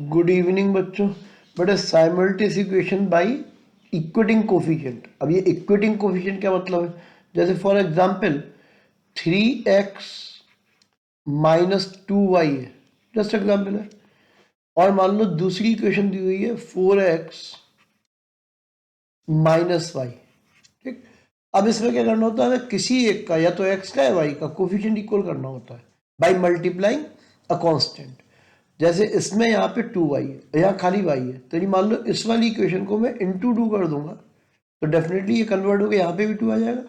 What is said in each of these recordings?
Good evening बच्चों। But simultaneous equation by equating coefficient. अब ये इक्वेटिंग कोफिशिएंट क्या मतलब है? जैसे for example 3x minus 2y है, जस्ट एग्जांपल है। और मान लो दूसरी इक्वेशन दी हुई है 4x माइनस वाई। ठीक, अब इसमें क्या करना होता है? किसी एक का, या तो x का या y का कोफिशिएंट इक्वल करना होता है बाय मल्टीप्लाइंग अ कांस्टेंट। जैसे इसमें यहाँ पे 2y है, यहाँ खाली y है, तो ये मान लो इस वाली इक्वेशन को मैं इंटू 2 कर दूंगा तो डेफिनेटली ये कन्वर्ट होकर यहाँ पे भी 2 आ जाएगा,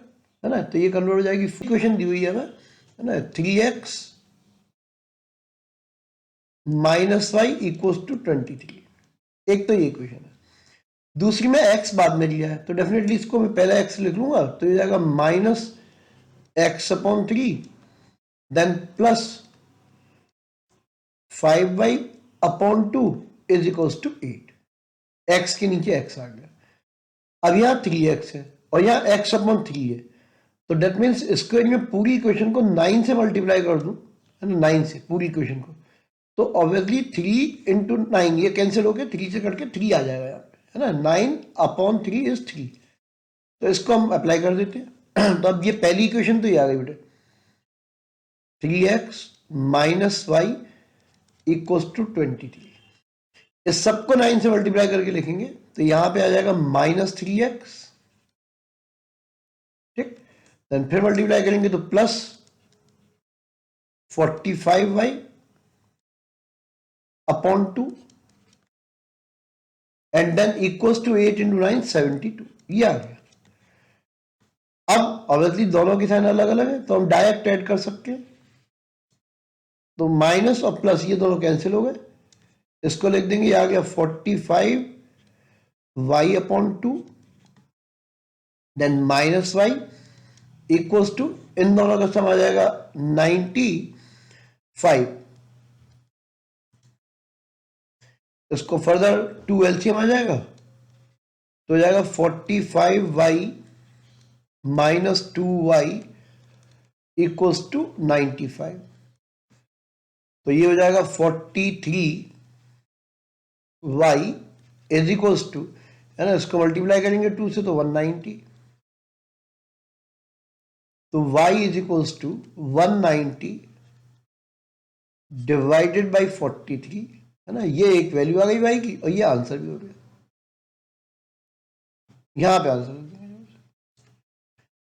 है ना। तो ये कन्वर्ट हो जाएगी। इक्वेशन दी हुई है ना 3x minus y equals to 23। एक तो ये इक्वेशन है। दूसरी में x बाद में लिया है तो डेफिनेटली इसको मैं पहले x लिख लूंगा तो ये जाएगा minus x upon 3 then plus 5y upon 2 is equals to 8। x के नीचे x आ गया। अब यहाँ 3x है और यहाँ x अपॉन 3 है, तो डेट मीन्स इसको मैं पूरी इक्वेशन को 9 से मल्टीप्लाई कर दूं, है ना, 9 से पूरी इक्वेशन को, तो ऑब्वियसली 3 इंटू 9 ये कैंसिल होकर 3 से कट के 3 आ जाएगा यहाँ पे, है ना। 9 अपॉन 3 इज 3। तो इसको हम अप्लाई कर देते हैं। तो अब ये पहली इक्वेशन तो ये आ गई बेटे, 3x minus y equals to 23। इस सबको 9 से मल्टीप्लाई करके लिखेंगे तो यहां पे आ जाएगा माइनस 3x। ठीक, देन फिर मल्टीप्लाई करेंगे तो plus 45y upon 2 and then equals to 8 into 9 72। ये आ गया। अब ऑब्वियसली दोनों की साइन अलग अलग है तो हम डायरेक्ट ऐड कर सकते हैं, तो माइनस और प्लस ये दोनों कैंसिल हो गए। इसको लिख देंगे, ये आ गया 45 y upon 2 then minus y equals to, इन दोनों का सम आ जाएगा 95। इसको फर्दर 2 एलसीएम आ जाएगा तो हो जाएगा 45y minus 2y equals to 95। तो ये हो जाएगा 43y इज इक्वल्स टू, है ना, इसको मल्टीप्लाई करेंगे 2 से तो 190, तो y is equals to 190 divided by 43, है ना। ये एक वैल्यू आ गई y की और ये आंसर भी हो गया। यहां पे आंसर हो गया।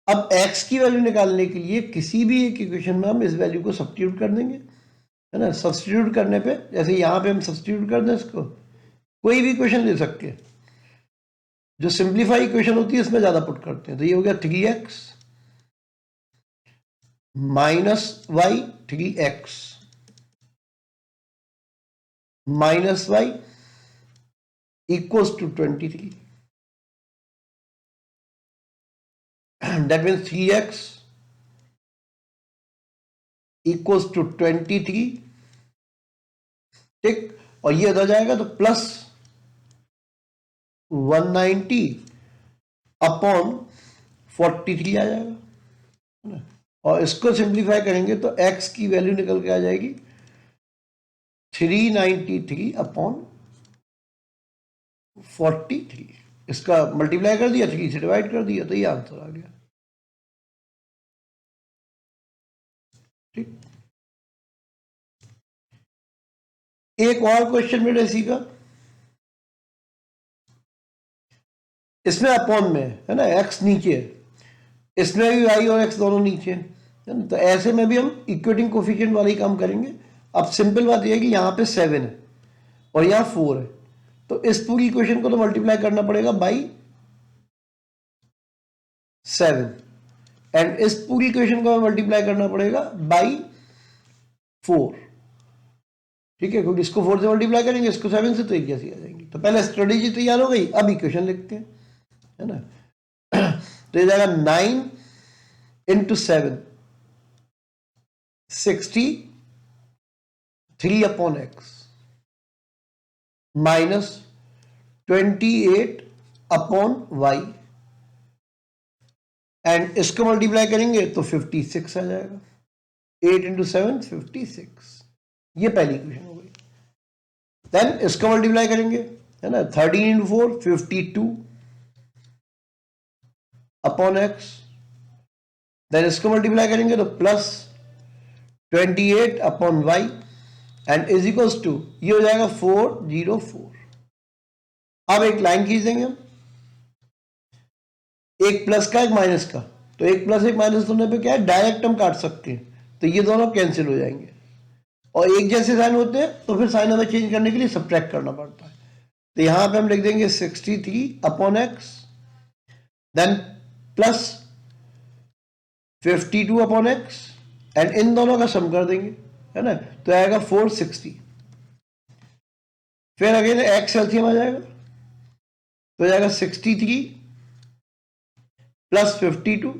अब x की वैल्यू निकालने के लिए किसी भी एक इक्वेशन में हम इस वैल्यू को सब्स्टिट्यूट कर देंगे, है ना। सब्स्टिट्यूट करने पे, जैसे यहां पे हम सब्स्टिट्यूट कर दें इसको, कोई भी इक्वेशन ले सकते हैं। जो सिंप्लीफाई इक्वेशन होती है इसमें ज्यादा पुट करते हैं, तो ये हो गया 3x minus y 3x minus y equals to 23। That means 3x equals to 23। ठीक, और ये इधर जाएगा तो प्लस 190 अपॉन 43 आ जाएगा, और इसको सिंप्लीफाई करेंगे तो x की वैल्यू निकल के आ जाएगी 393 अपॉन 43। इसका मल्टीप्लाई कर दिया, 3 से डिवाइड कर दिया, तो ये आंसर आ गया। ठीक, एक और क्वेश्चन में इसी का, इसमें अपॉन में है ना, x नीचे है, इसमें भी y और x दोनों नीचे है ना। तो ऐसे में भी हम इक्वेटिंग कोफिशिएंट वाला ही काम करेंगे। अब सिंपल बात यह है कि यहाँ पे 7 है और यहाँ 4 है, तो इस पूरी इक्वेशन को तो मल्टीप्लाई करना पड़ेगा बाई 7 एंड इस पूरी इक्वेशन को मल्टीप्लाई करना पड़ेगा बाई 4। ठीक है, क्योंकि इसको 4 से मल्टीप्लाई करेंगे, इसको 7 से, तो एक जैसी आ जाएंगी। तो पहले स्ट्रेटेजी तैयार हो गई, अब इक्वेशन लिखते हैं, है ना। तो ये जाएगा 9 into 7 63 upon x minus 28 upon y and इसको मल्टीप्लाई करेंगे तो 56 आ जाएगा। 8 इंटू 7 56। ये पहली इक्वेशन हो गई। देन इसका मल्टीप्लाई करेंगे, है ना, 13 इंटू 4 52 अपॉन एक्स, देन इसको मल्टीप्लाई करेंगे तो plus 28 upon y and is equals to ये हो जाएगा 404। अब एक लाइन खींच देंगे हम, एक प्लस का एक माइनस का, तो एक प्लस एक माइनस होने पे क्या है, डायरेक्ट हम काट सकते हैं, तो ये दोनों कैंसिल हो जाएंगे और एक जैसे साइन होते हैं तो फिर साइन हमें चेंज करने के लिए सब्ट्रैक्ट करना पड़ता है। तो यहां पे हम लिख देंगे 63 upon x, then plus 52 upon x and इन दोनों का सम कर देंगे, है ना, तो आएगा 460। फिर अगेन एक्स एलसीएम आ जाएगा, तो जाएगा 63 plus 52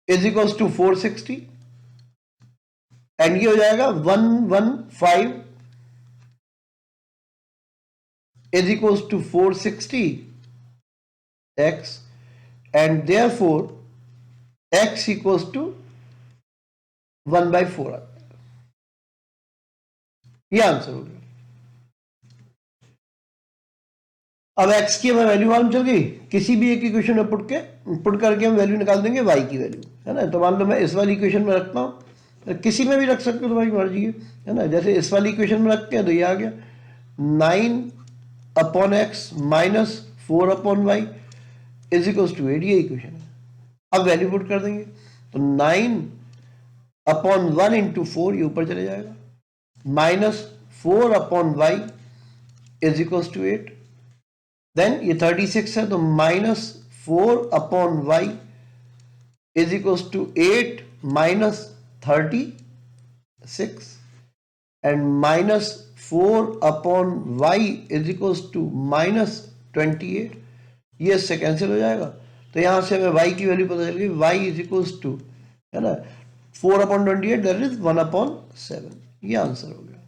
is equals to 460 and ये हो जाएगा 115 is equals to 460 x and therefore x equals to 1/4। ये आंसर हो गया। अब x की हमें वैल्यू मालूम चल गई, किसी भी एक इक्वेशन में पुट करके हम वैल्यू निकाल देंगे y की वैल्यू, है ना। तो मान लो मैं इस वाली इक्वेशन में रखता हूं, किसी में भी रख सकते हो तुम्हारी मर्जी है ना। जैसे इस वाली इक्वेशन में रखते हैं तो ये आ गया 9 upon x minus 4 upon y is equals to 8, ये इक्वेशन है। अब वैल्यू पुट कर देंगे तो 9 अपॉन 1 इंटू 4 ये ऊपर चले जाएगा, minus 4 upon y is equals to 8, then ये 36 है तो minus 4 upon y is equals to 8 minus 36 and minus 4 upon y is equals to minus 28, ये इससे कैंसिल हो जाएगा। तो यहां से हमें y की वैल्यू पता चल गई, y इज इक्वल्स टू, है ना, 4 अपॉन 28 दैट इज 1 अपॉन 7, ये आंसर हो गया।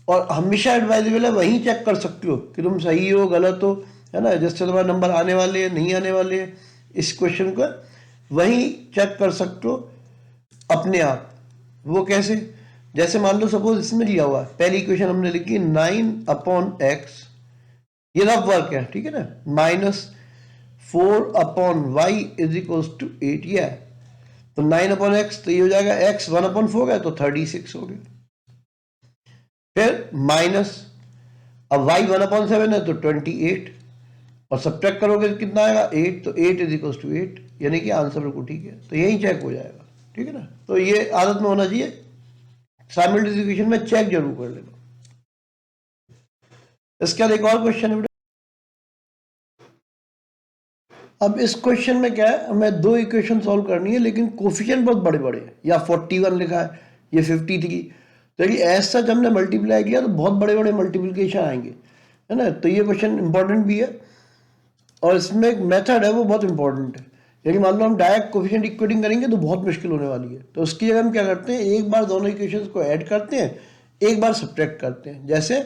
और हमेशा एडवाइजेबल है वहीं चेक कर सकते हो कि तुम सही हो गलत हो, है ना, जिससे तुम्हारे नंबर आने वाले हैं नहीं आने वाले हैं, इस क्वेश्चन को वहीं चेक कर सकते हो अपने आप। वो कैसे, जैसे मान लो सपोज इसमें दिया हुआ है, पहली इक्वेशन हमने लिखी 9 अपॉन एक्स, ये रफ वर्क है, ठीक है ना, minus 4 upon y is equals to 8, ये है। तो 9 अपॉन एक्स तो ये हो जाएगा एक्स 1 अपॉन 4 है तो 36 हो गया, फिर माइनस, अब y 1 अपॉन 7 है तो 28 और सब्ट्रैक्ट करोगे तो कितना आएगा 8, तो 8 इज इक्वल्स टू 8, यानी कि आंसर बिल्कुल ठीक है। तो यही चेक हो जाएगा, ठीक है ना। तो ये आदत में होना चाहिए, साइमल्टेनियस इक्वेशन में चेक जरूर कर लेना। इसके बाद एक और क्वेश्चन है। अब इस क्वेश्चन में क्या है, हमें दो इक्वेशन सॉल्व करनी है लेकिन कोफिशिएंट बहुत बड़े बड़े हैं, या 41 लिखा है, ये 53, तो यदि ऐसा जब हमने मल्टीप्लाई किया तो बहुत बड़े बड़े मल्टीप्लिकेशन आएंगे, है ना। तो ये क्वेश्चन इंपॉर्टेंट भी है और इसमें एक मेथड है वो बहुत इंपॉर्टेंट है। यदि मान लो हम डायरेक्ट कोफिशिएंट इक्वेटिंग करेंगे तो बहुत मुश्किल होने वाली है, तो उसकी जगह हम क्या करते हैं, एक बार दोनों इक्वेशंस को ऐड करते हैं, एक बार सब्ट्रैक्ट करते हैं। जैसे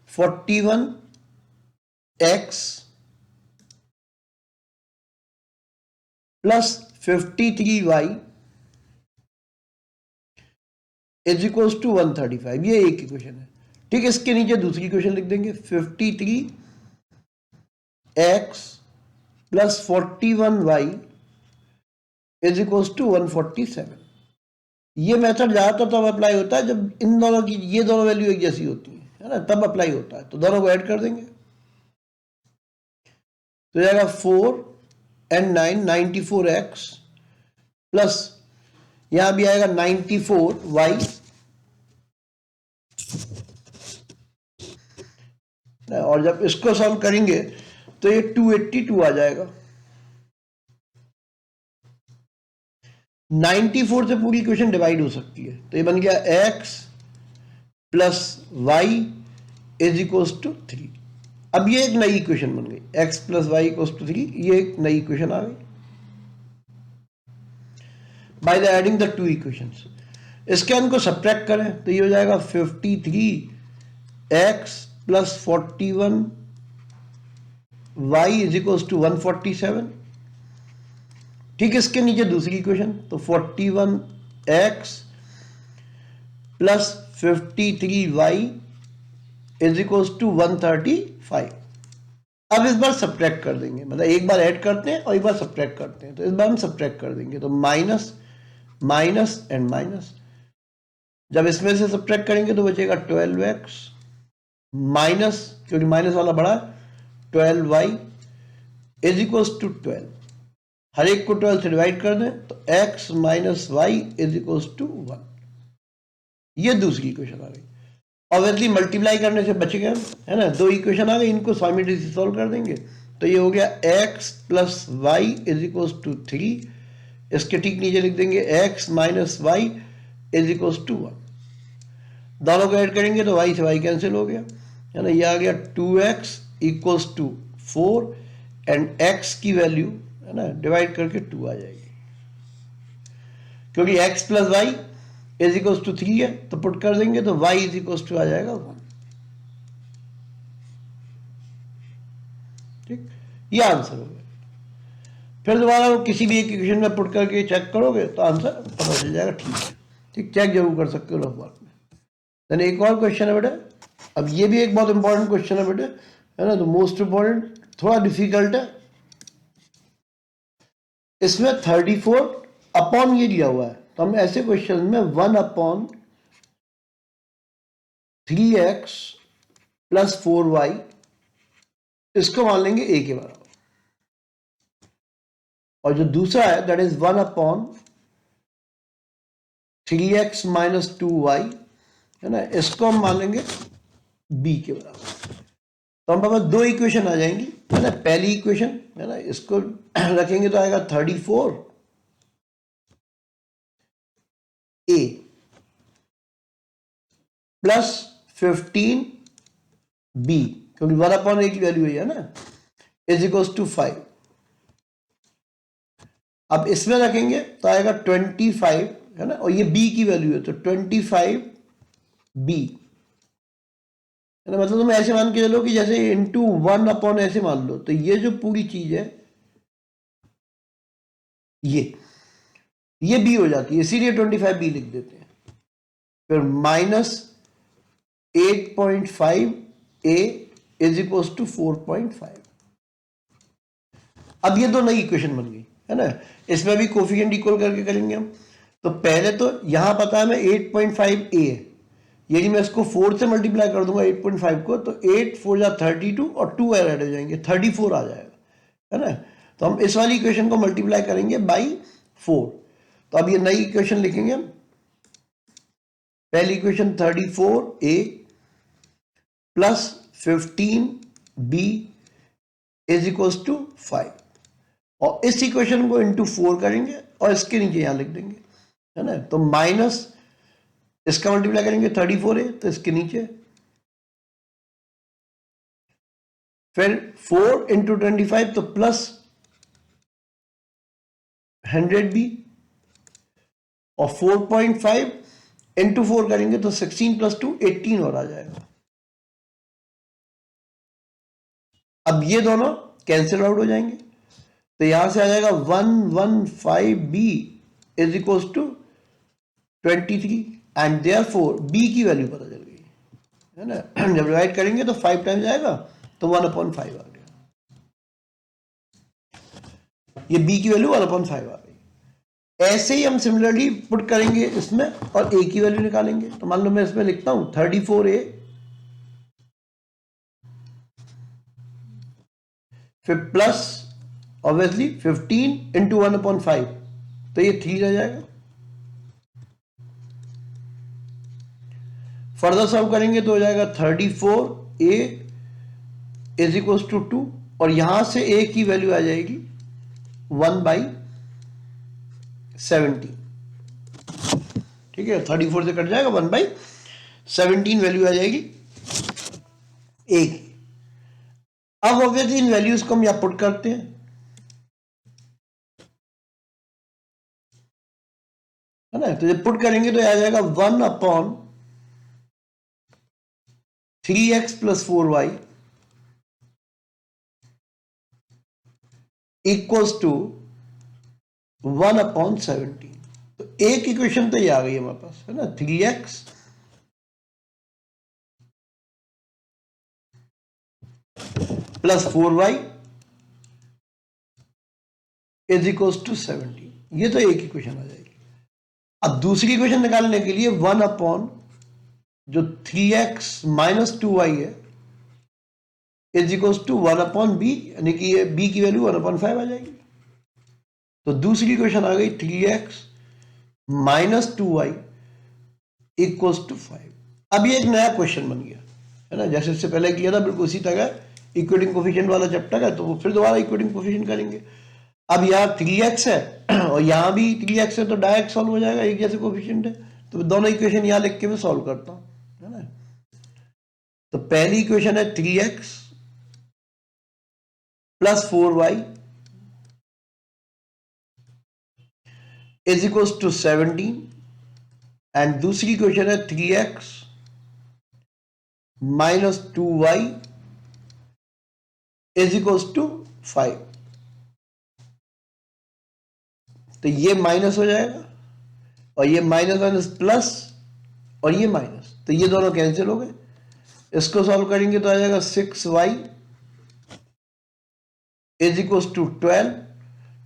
41x plus 53y is equals to 135, ये एक इक्वेशन है, ठीक है। इसके नीचे दूसरी इक्वेशन लिख देंगे 53x plus 41y is equals to 147। ये मेथड ज्यादातर तब अप्लाई होता है जब इन दोनों की ये दोनों वैल्यू एक जैसी होती है ना, तब अप्लाई होता है। तो दोनों को ऐड कर देंगे तो जाएगा 4 and 9 94x प्लस यहां भी आएगा 94y और जब इसको सॉल्व करेंगे तो ये 282 आ जाएगा। 94 से पूरी इक्वेशन डिवाइड हो सकती है, तो ये बन गया x plus y is equals to 3। अब ये एक नई इक्वेशन बन गई, x plus y equals to 3, ये एक नई इक्वेशन आ गई by the adding the two equations. इसके इनको सब्ट्रैक्ट करें तो ये हो जाएगा 53x plus 41y is equals to 147, ठीक है। इसके नीचे दूसरी इक्वेशन तो 41 x plus 53y is equals to 135। अब इस बार सब्ट्रैक्ट कर देंगे, मतलब एक बार ऐड करते हैं और एक बार सब्ट्रैक्ट करते हैं, तो इस बार हम सब्ट्रैक्ट कर देंगे, तो माइनस माइनस एंड माइनस। जब इसमें से सब्ट्रैक्ट करेंगे तो बचेगा 12x माइनस, क्योंकि माइनस वाला बड़ा है, 12y इज इक्वल्स टू 12। हर एक को 12 से डिवाइड कर दें तो x minus y is equals to 1। ये दूसरी इक्वेशन आ गई। ऑब्वियसली मल्टीप्लाई करने से बच गए, है ना, दो इक्वेशन आ गई, इनको साइमल्टेनियसली सॉल्व कर देंगे, तो ये हो गया x plus y is equals to 3। इसके ठीक नीचे लिख देंगे x minus y is equals to 1। दोनों को ऐड करेंगे तो y से y कैंसिल हो गया, है ना, ये आ गया 2x equals to 4 and x की वैल्यू, है ना, डिवाइड करके 2 आ जाएगी, क्योंकि x plus y is equals to 3 है, तो पुट कर देंगे तो y इज इक्वल्स टू आ जाएगा 1। ठीक, ये आंसर हो गया। फिर दोबारा वो किसी भी एक इक्वेशन में पुट करके चेक करोगे तो आंसर पता चल जाएगा। ठीक है, ठीक, चेक जरूर कर सकते हो रफ वर्क में। देन एक और क्वेश्चन है बेटा, अब ये भी एक बहुत इंपॉर्टेंट क्वेश्चन है बेटा, है ना, तो मोस्ट इंपॉर्टेंट, थोड़ा डिफिकल्ट है। इसमें 34 अपॉन ये दिया हुआ है, तो हम ऐसे क्वेश्चन में 1 अपॉन 3x प्लस 4y इसको मान लेंगे a के बराबर, और जो दूसरा है that is 1 upon 3x minus 2y, है ना, इसको हम मान लेंगे b के बराबर। तो हम पास दो इक्वेशन आ जाएंगी, है ना। पहली इक्वेशन, है ना, इसको रखेंगे तो आएगा 34 a प्लस 15 b, क्योंकि 1 अपॉन a की वैल्यू है ना, इज इक्वल्स टू 5। अब इसमें रखेंगे तो आएगा 25, है ना, और ये b की वैल्यू है तो 25 b, है ना, मतलब तुम ऐसे मान के चलो कि जैसे इंटू 1 अपॉन ऐसे मान लो, तो ये जो पूरी चीज है ये b हो जाती है, इसीलिए 25 b लिख देते हैं। फिर minus 8.5 a is equals to 4.5। अब ये दो नई इक्वेशन बन गई, है ना। इसमें भी कोफिशिएंट इक्वल करके करेंगे हम। तो पहले तो यहां पता है मैं 8.5 a है, यदि मैं इसको 4 से मल्टीप्लाई कर दूंगा 8.5 को, तो 8 4 जा 32 और 2 ऐड हो जाएंगे, 34 आ जाएगा, है ना। तो हम इस वाली इक्वेशन को मल्टीप्लाई करेंगे बाई 4। तो अब ये नई इक्वेशन लिखेंगे हम। पहली equation 34a plus 15b is equals to 5, और इस इक्वेशन को इंटू 4 करेंगे और इसके नीचे यहां लिख देंगे, है ना। तो माइनस इसका मल्टीप्लाई करेंगे 34a, तो इसके नीचे फिर 4 इंटू 25 तो प्लस 100b, और 4.5 इंटू 4 करेंगे तो 16 प्लस 2 18 और आ जाएगा। अब ये दोनों कैंसिल आउट हो जाएंगे, तो यहां से आ जाएगा 115b is equals to 23, and therefore b की वैल्यू पता चल गई, है ना। जब डिवाइड करेंगे तो 5 टाइम्स आएगा, तो 1/5 आ गया, ये b की वैल्यू 1/5 आ गई। ऐसे ही हम सिमिलरली पुट करेंगे इसमें और a की वैल्यू निकालेंगे। तो मान लो मैं इसमें लिखता हूं 34a, फिर प्लस ऑब्वियसली 15 इंटू 1/5, तो ये 3 रह जाएगा। फर्दर सॉल्व करेंगे तो हो जाएगा 34a इज इक्वल्स टू 2, और यहां से a की वैल्यू आ जाएगी 1/17। ठीक है, 34 से कट जाएगा, 1/17 वैल्यू आ जाएगी a की। अब ऑब्वियसली इन वैल्यूज को हम यहां पुट करते हैं, है ना। तो जब पुट करेंगे तो आ जाएगा 1/3x plus 4y equals to 1/17। तो एक इक्वेशन तो ये आ गई हमारे पास, है ना, 3x plus 4y is equals to 17, ये तो एक इक्वेशन आ जाएगी। अब दूसरी इक्वेशन निकालने के लिए 1 अपॉन जो 3x माइनस 2y है is equals to 1 upon b, यानी कि ये b की वैल्यू 1/5 आ जाएगी। तो दूसरी इक्वेशन आ गई 3x minus 2y equals to 5। अब ये एक नया क्वेश्चन बन गया, है ना, जैसे इससे पहले किया था बिल्कुल उसी तरह इक्वेटिंग कोफिशिएंट वाला चैप्टर है, तो वो फिर दोबारा इक्वेटिंग कोफिशिएंट करेंगे। अब यहाँ 3x है और यहाँ भी 3x है, तो डायरेक्ट सॉल्व हो जाएगा, एक जैसे कोफिशिएंट है, तो दोनों इक्वेशन यहाँ लिख के मैं सॉल्व करता हूँ, है ना। तो पहली इक्वेशन है 3x plus 4y is equals to 17, and दूसरी इक्वेशन है 3x minus 2y is equals to 5। तो ये माइनस हो जाएगा और ये माइनस माइनस प्लस और ये माइनस, तो ये दोनों कैंसिल हो गए। इसको सॉल्व करेंगे तो आ जाएगा 6y is equals to 12,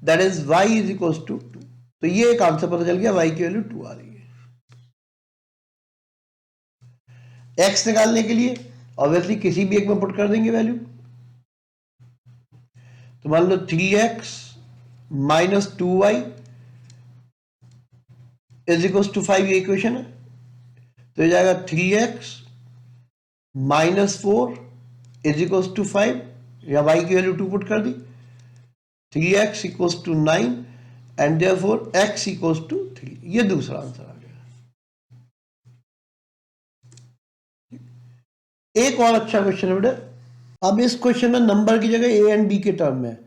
that is y is equals to 2। तो ये एक आंसर पता चल गया, y की वैल्यू 2 आ रही है। x निकालने के लिए ऑब्वियसली किसी भी एक में पुट कर देंगे वैल्यू। तो मान लो 3x minus 2y is equals to 5, ये इक्वेशन है। तो ये जाएगा 3x minus 4 is equals to 5, या y की वैल्यू 2 पुट कर दी, 3x equals to 9 and therefore x equals to 3। ये दूसरा आंसर आ गया। एक और अच्छा क्वेश्चन है बेटा। अब इस क्वेश्चन में नंबर की जगह a एंड b के टर्म में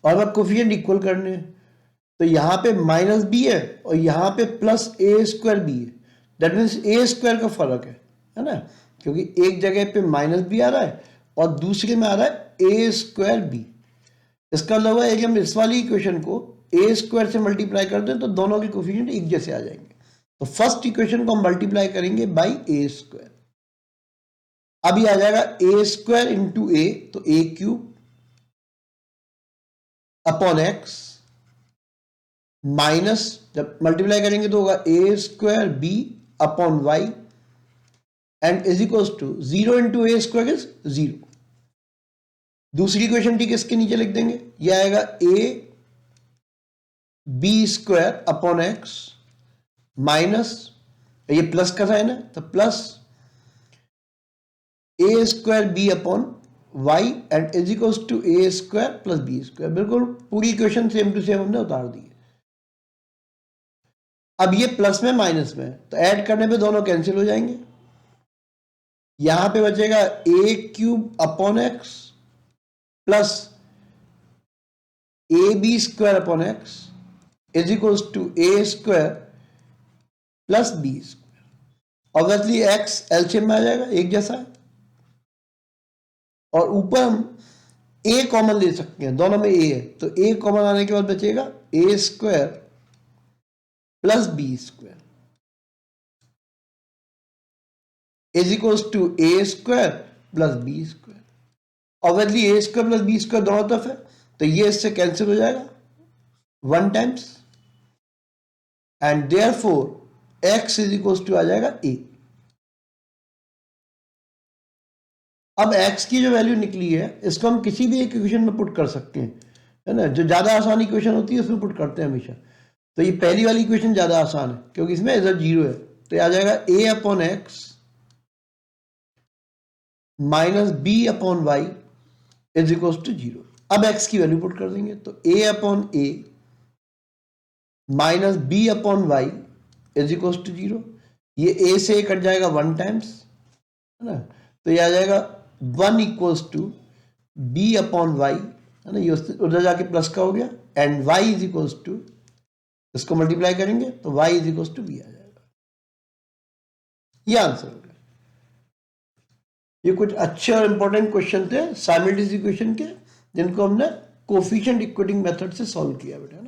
और मैं कोफिशिएंट इक्वल करने हैं, तो यहां पे माइनस b है और यहां पे प्लस a स्क्वायर b है। दैट मीन्स a स्क्वायर का फर्क है ना, क्योंकि एक जगह पे माइनस b आ रहा है और दूसरे में आ रहा है a स्क्वायर b। इसका मतलब है कि हम इस वाली इक्वेशन को a स्क्वायर से मल्टीप्लाई कर दें तो दोनों के कोफिशिएंट एक जैसे आ जाएंगे। तो फर्स्ट इक्वेशन को हम मल्टीप्लाई करेंगे बाई a स्क्वायर। अभी आ जाएगा a स्क्वायर इंटू a, तो a cube upon x minus, जब मल्टीप्लाई करेंगे तो होगा a square b upon y and is equals to 0 into a square is 0। दूसरी इक्वेशन ठीक इसके नीचे लिख देंगे, यह आएगा a b square upon x minus, ये प्लस का साइन है तो plus a square b upon y and is equals to a square plus b square. बिल्कुल पूरी इक्वेशन सेम टू सेम हमने उतार दी है। अब ये प्लस में माइनस में, तो ऐड करने पे दोनों कैंसिल हो जाएंगे। यहां पे बचेगा a cube upon x plus a b square upon x is equals to a square plus b square. Obviously x LCM में आ जाएगा, एक जैसा है, और ऊपर हम a कॉमन ले सकते हैं, दोनों में a है, तो a कॉमन आने के बाद बचेगा a square plus b square is equals to a square plus b square. Obviously a square plus b square दोनों तरफ है, तो ये इससे कैंसिल हो जाएगा 1 times and therefore x is equals to आ जाएगा a। अब x की जो वैल्यू निकली है इसको हम किसी भी एक इक्वेशन में पुट कर सकते हैं, है ना, जो ज्यादा आसान इक्वेशन होती है उसमें पुट करते हैं हमेशा। तो ये पहली वाली इक्वेशन ज्यादा आसान है क्योंकि इसमें इधर 0 है, तो ये आ जाएगा a upon x minus b upon y is equals to 0। अब x की वैल्यू पुट कर देंगे, तो a upon a minus b upon y is equals to 0। ये a से कट जाएगा 1 टाइम्स, है ना, तो ये आ जाएगा 1 equals to b upon y, है ना, ये उधर जाके प्लस का हो गया and y is equals to, इसको मल्टीप्लाई करेंगे तो y is equals to b आ जाएगा। ये आंसर हो गया। ये कुछ अच्छे और इंपॉर्टेंट क्वेश्चन थे साइमल्टेनियस इक्वेशन के, जिनको हमने कोफिशिएंट इक्वेटिंग मेथड से सॉल्व किया बेटा।